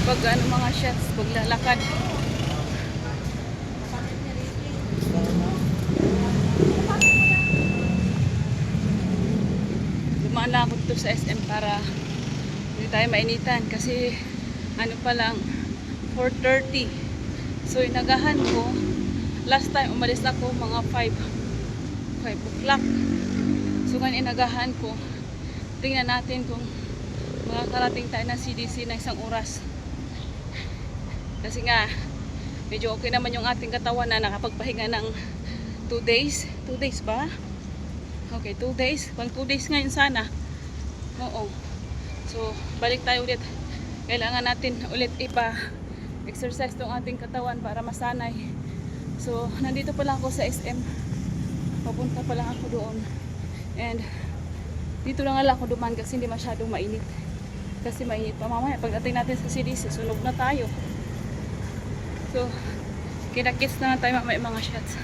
pag ano mga shots, paglalakad. Dumaan na ako dito sa SM para hindi tayo mainitan kasi ano pa lang 4:30. So inagahan ko, last time umalis ako mga 5 o'clock. So ngayon inagahan ko, tingnan natin kung makakarating tayo ng CDC na 1 oras. Kasi nga medyo okay naman yung ating katawan na nakapagpahinga ng 2 days. 2 days ba? Okay, 2 days. Pang 2 days ngayon sana. Oo. So, balik tayo ulit. Kailangan natin ulit exercise tong ating katawan para masanay. So, nandito pala ako sa SM. Papunta pala ako doon. And, dito lang lang ako duman kasi hindi masyadong mainit. Kasi mainit pa mamaya. Pagdating natin sa CDC, sunog na tayo. So, kinakits na tayo mamaya mga shots.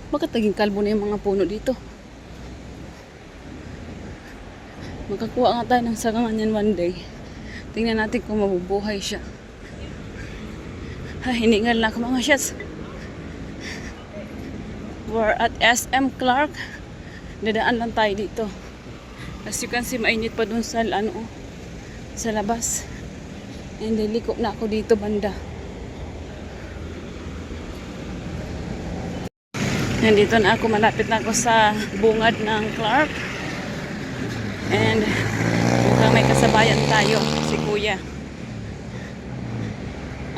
Bakit naging kalbo na yung mga puno dito? Makakuha nga tayo ng sagangan yan one day. Tingnan natin kung mabubuhay siya. Ay, hiningal na ako mga shots. We're at SM Clark. Dadaan lang tayo dito. As you can see, mainit pa dun sa, sa labas. And liliko na ako dito banda. Nandito na ako, malapit na ako sa bungad ng Clark. And mukhang may kasabayan tayo, si Kuya.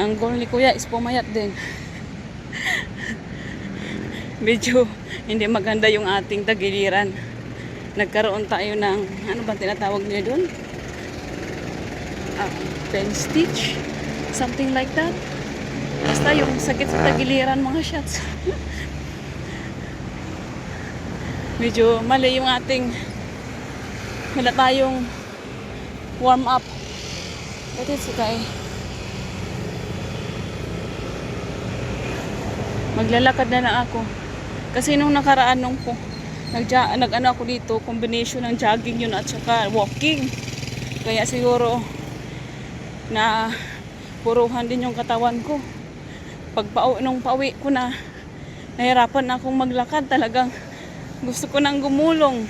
Ang goal ni Kuya is pumayat din. Medyo hindi maganda yung ating tagiliran. Nagkaroon tayo ng, ano ba tinatawag niya doon? Pen stitch? Something like that. Basta yung sakit sa tagiliran mga shots. Medyo mali yung ating, wala tayong warm up. But it's okay. Maglalakad na lang ako. Kasi nung nakaraan nag-ano ako dito, combination ng jogging yun at saka walking. Kaya siguro na puruhan din yung katawan ko. Nung pauwi ko na, nahirapan na akong maglakad. Talagang gusto ko nang gumulong.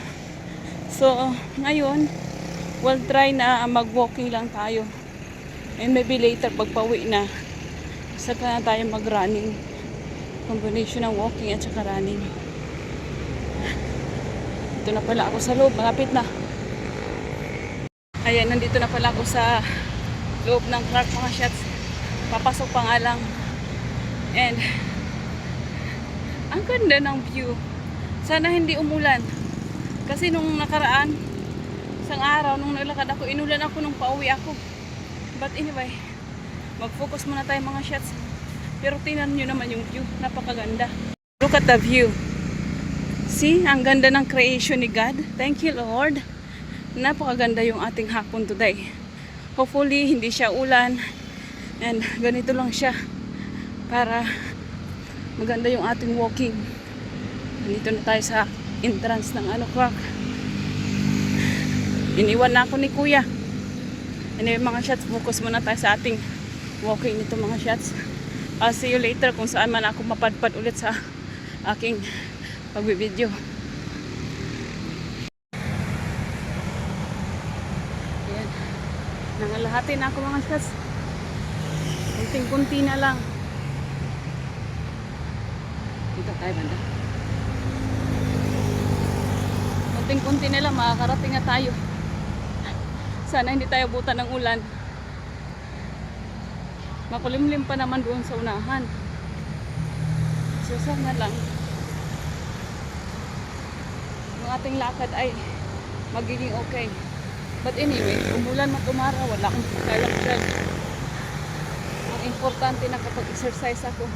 So, ngayon, we'll try na mag-walking lang tayo. And maybe later, pag pauwi na, saka na tayo mag-running. Combination ng walking at saka running. Dito na pala ako sa loob. Malapit na. Ayan, nandito na pala ako sa loob ng Clark mga shots. Papasok pa nga lang. And ang ganda ng view. Sana hindi umulan. Kasi nung nakaraan, isang araw, nung nalakad ako, inulan ako nung pauwi ako. But anyway, mag-focus muna tayo mga shots. Pero tingnan nyo naman yung view. Napakaganda. Look at the view. See, ang ganda ng creation ni God. Thank you, Lord. Napakaganda yung ating hapon today. Hopefully, hindi siya ulan. And ganito lang siya. Para maganda yung ating walking. Dito na tayo sa entrance ng Clark. Iniwan na ako ni Kuya. Anyway mga shots, focus muna tayo sa ating walking nito mga shots. I'll see you later kung saan man ako mapadpad ulit sa aking pagbibideo. Ayan. Nangalahati na ako mga shots. Kunting-kunti na lang. Dito tayo banda. Kunting-kunti na lang, makakarating na tayo. Sana hindi tayo butan ng ulan. Makulimlim pa naman doon sa unahan. So sana lang yung ating lakad ay magiging okay. But anyway, umulan man tumara, wala akong pakialam dyan. Ang importante na kapag exercise ako,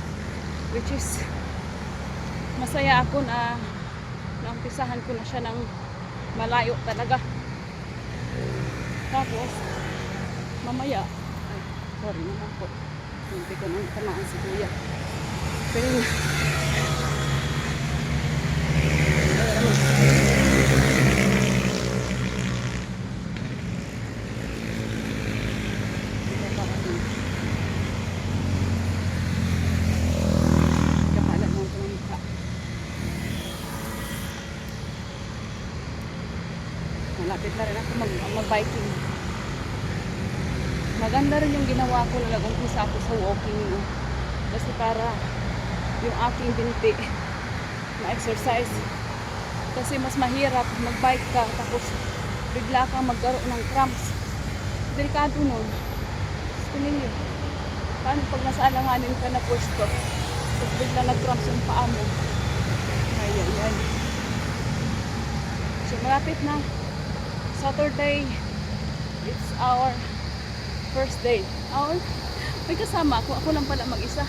which is masaya ako na naumpisahan ko na siya ng malayo talaga. Tapos mamaya, sorry naman po, hindi ko nang tamaan si Kuya. Pero malapit na rin ako mag-biking. Maganda rin yung ginawa ko na nag-umpisa ako sa walking. No? Kasi para yung aking binti ma-exercise. Kasi mas mahirap mag-bike ka tapos bigla kang magkaroon ng cramps. Delikado nun. Tingin nyo. Paano pag nasa alanganin ka na pwesto? Tapos bigla nag-cramps yung paa mo. Ayan. So malapit na. Saturday. It's our first day. May kasama ako. Ako lang pala mag-isa.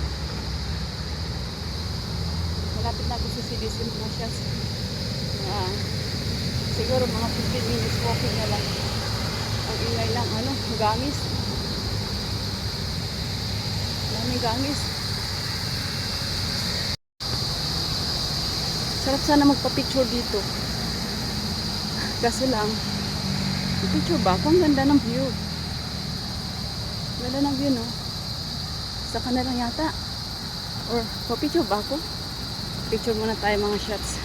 Malapit na ako sa CDC mga shots. Siguro mga 15 minutes walking na lang. Ang ingay lang, gamis. Daming gamis. Sarap sana magpa-picture dito. Kasi lang, picture ba? Ang ganda ng view. Ganda ng view, no? Saka na lang yata. Or, pa-picture ba ako? Picture muna tayo mga shots.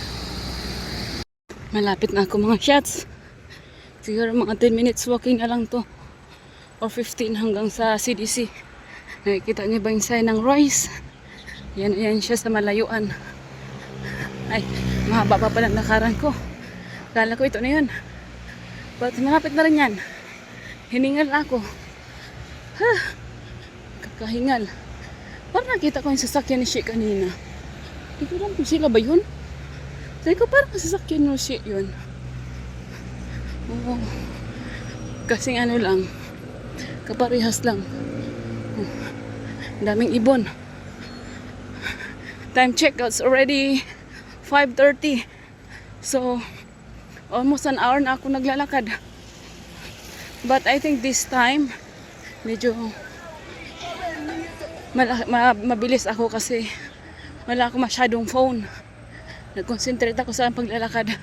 Malapit na ako mga shots. Siguro mga 10 minutes walking na lang to. Or 15 hanggang sa CDC. Nakikita niyo ba yung sign ng Royce? Yan siya sa malayuan. Ay, mahaba pa pala lakaran ko. Kala ko ito na yun. But malapit na rin yan. Hiningal ako. Kakahingal. Parang nakita ko yung sasakyan ni Shi kanina. Hindi ko alam kung sila ba yun. Sabi ko parang sasakyan ni Shi yun. Oo. Kasing lang. Kaparehas lang. Daming ibon. Time check, it's already 5:30. So, almost an hour na ako naglalakad. But I think this time, medyo mabilis ako kasi wala ako masyadong phone. Nag-concentrate ako sa paglalakad.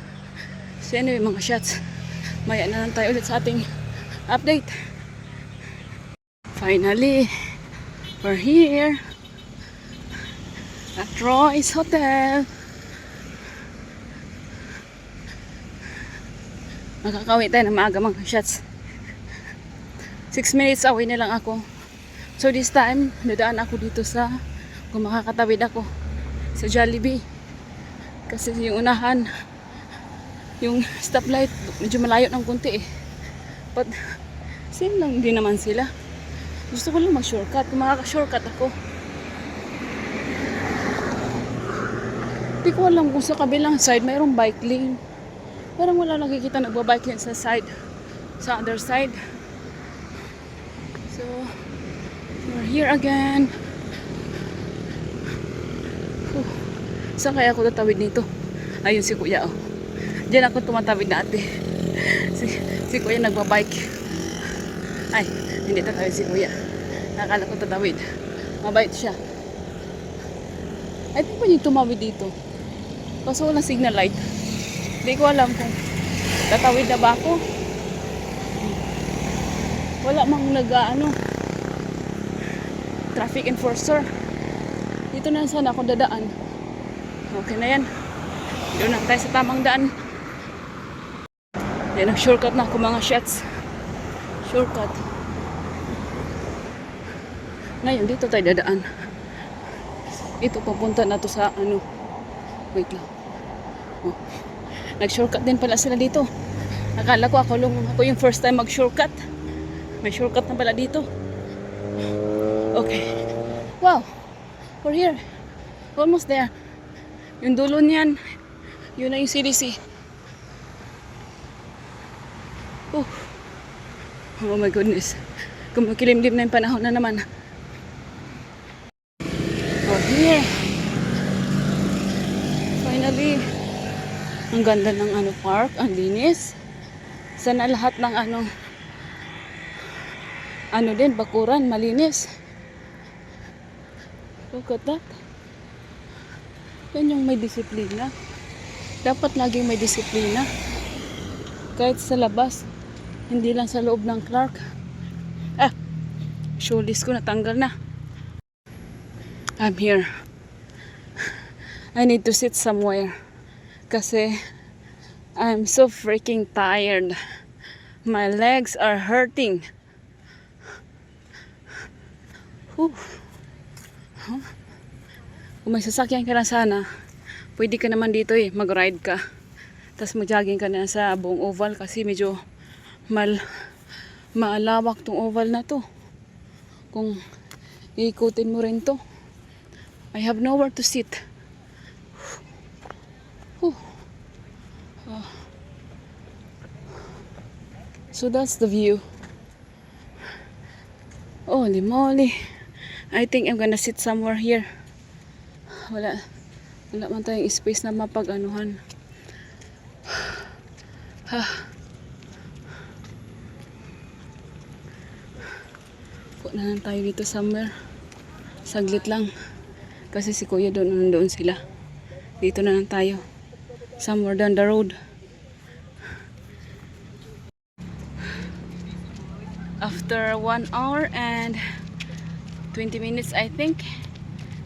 So anyway mga shots, maya na lang tayo ulit sa ating update. Finally, we're here at Royce Hotel. Makakauwi tayo ng maaga mga shots. 6 minutes away na lang ako. So this time, dadaan ako dito sa, kung makakatawid ako, sa Jollibee. Kasi yung unahan, yung stoplight, medyo malayo ng kunti eh. But, same lang din naman sila. Gusto ko lang mag-shortcut. Kung makaka-shortcut ako. Hindi ko alam kung sa kabilang side, mayroong bike lane. Parang wala nakikita nagbabike lane sa side. Sa other side. So, we're here again. Saan kaya ako tatawid nito? Ayun si Kuya, oh. Diyan ako tumatawid dati. Si Kuya nagbabike. Ay, hindi tatawid si Kuya. Nakakala ko tatawid. Mabait siya. I think pa niya tumawid dito. Kaso walang signal light. Hindi ko alam kung tatawid na ba ako. Wala mang traffic enforcer. Dito na sana ako dadaan. Okay na yan. Doon na tayo sa tamang daan. Yan, nag-shortcut na ako mga shots. Shortcut. Ngayon, dito tayo dadaan. Ito, papunta na to sa wait lang. Oh. Nag-shortcut din pala sila dito. Akala ko ako yung first time mag-shortcut. May shortcut na pala dito. Okay. Wow. We're here. Almost there. Yung dulo niyan, yun na yung CDC. Oh my goodness. Kumakilimlim na yung panahon na naman. Oh, here. Finally. Ang ganda ng park. Ang linis. Sana lahat ng din, bakuran, malinis. Look at that. Yan yung may disiplina. Dapat laging may disiplina. Kahit sa labas. Hindi lang sa loob ng Clark. Shoelace ko natanggal na. I'm here. I need to sit somewhere. Kasi I'm so freaking tired. My legs are hurting. Whew. Huh? Kung may sasakyan ka na sana, pwede ka naman dito mag-ride ka. Tapos mag-jogging ka na sa buong oval kasi medyo maalawak tong oval na to. Kung iikutin mo rin to. I have nowhere to sit. Whew. Oh. So that's the view. Holy moly. I think I'm gonna sit somewhere here. Wala man tayong space na mapag-anuhan. Puno na lang tayo dito somewhere. Saglit lang. Kasi si Kuya nandoon sila. Dito na lang tayo. Somewhere down the road. After 1 hour and 20 minutes I think,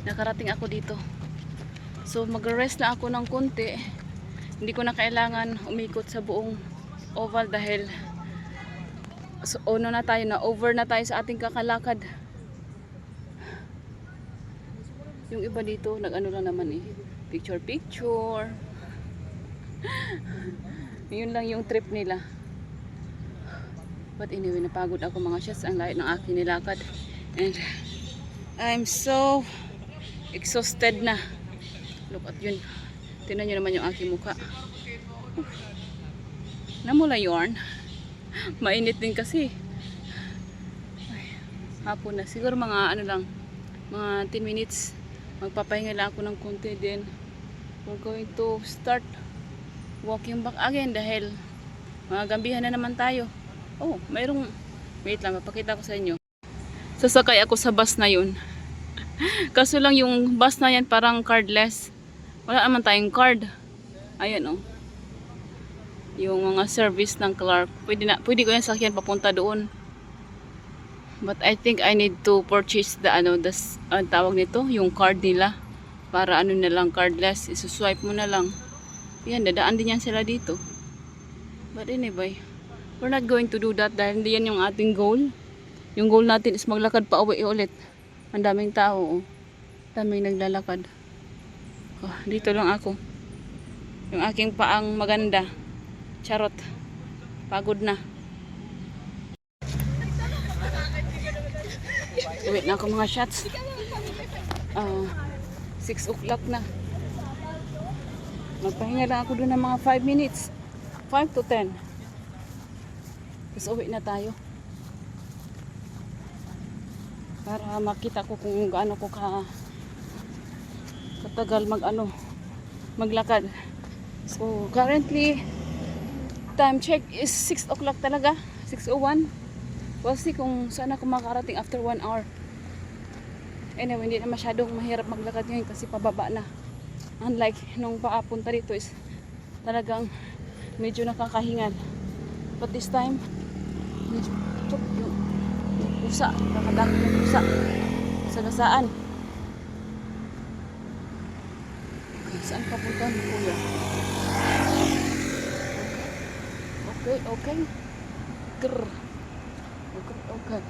nakarating ako dito. So mag-rest na ako ng konti. Hindi ko na kailangan umikot sa buong oval dahil over na tayo sa ating kakalakad. Yung iba dito nag-ano lang naman picture. Yun lang yung trip nila. But anyway, napagod ako mga shots. Ang layo ng aking nilakad. And I'm so exhausted na. Look at yun. Tingnan nyo naman yung aking mukha. Namula yarn. Mainit din kasi. Ay, hapon na. Siguro mga mga 10 minutes. Magpapahinga lang ako ng konti din. We're going to start walking back again dahil mga gambihan na naman tayo. Oh, wait lang, mapakita ko sa inyo. Sasakay ako sa bus na yun. Kaso lang yung bus na yan parang cardless. Wala naman tayong card. Ayan yung mga service ng Clark. Pwede ko yan sakyan papunta doon. But I think I need to purchase tawag nito, yung card nila. Para na lang, cardless. Isuswipe mo na lang. Yan, dadaan din yan sila dito. But anyway, we're not going to do that dahil hindi yan yung ating goal. Yung goal natin is maglakad pa uwi ulit. Ang daming tao. Daming naglalakad. Oh, dito lang ako. Yung aking paang maganda. Charot. Pagod na. Wait na ako mga shots. 6 o'clock na. Magpahinga lang ako doon ng mga 5 minutes. 5 to 10. Tapos uwi na tayo. Para makita ko kung gaano ko katagal maglakad. So currently time check is 6 o'clock talaga. 6:01. We'll see kung saan ako makarating after 1 hour. Anyway, hindi na masyadong mahirap maglakad ngayon kasi pababa na. Unlike nung paapunta dito is talagang medyo nakakahingal. But this time medyo yung pusa, nakadami ng pusa. Sagasaan. Okay, saan papunta ni Kuya? Okay. Grrr. Okay.